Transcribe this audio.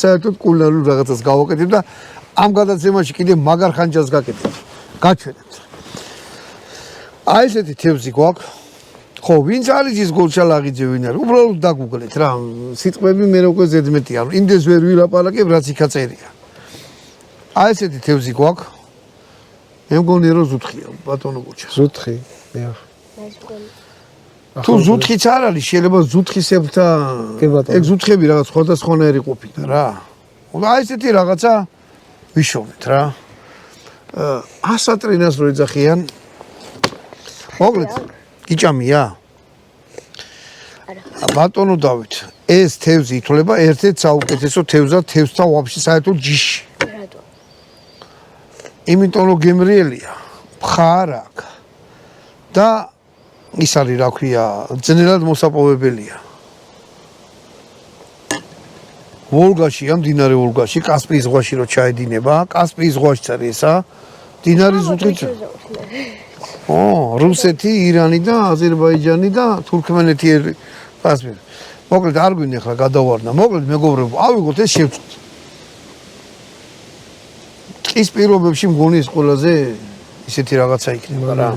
საერთოდ კულინარულ რაღაცას გავაკეთებ და ამ გადაცემაში კიდე მაგარ ხანჯალს გაკეთებ. გაჩვენებთ. აი ესეთი თევზი გვაქვს. ხო, ვინც არის ის გულჩალაღიძე ვინ არის? უბრალოდ დაგუგლეთ რა. სიტყვები მე როგორ ზედმეტია. იმდეს ვერ ვილაპარაკებ, რაც იქა წერია. აი ესეთი თევზი გვაქვს. მე მგონი რომ ზუთხია, ბატონო გუჩა. ზუთხი. მე თუ ზუთხიც არ არის, შეიძლება ზუთხისებთა ეგ ზუთხები რაღაც სხვადასხვანაირი ყოფილა რა. აი ესეთი რაღაცა ვიშოვეთ რა. 100 ტრინას რო ეძახიან. მოკლედ, გიჭამია? ბატონო დავით, ეს თევზი ითვლება ერთ-ერთ საუკეთესო თევზად თევზთა ვაფშე საერთოდ ჯიში. რატო? იმიტომ რომ გემრიელია, მხარ აქვს და ის არის რა ქვია, ძნელად მოსაპოვებელია. ვოლგაში, მდინარე ვოლგაში, კასპიის ზღვაში რო ჩაედინება, კასპიის ზღვაშიც არის ესა, მდინარე ზუთხით. რუსეთი, ირანი და აზერბაიჯანი და თურქმენეთი კასპი. მოკლედ არ გვინდა ახლა გადავარნა. მოკლედ მეგობრებო, ავიღოთ ეს შევწყვეტ. ის პირობებში მგონი ის ყველაზე ისეთი რაღაცა იქნება რა.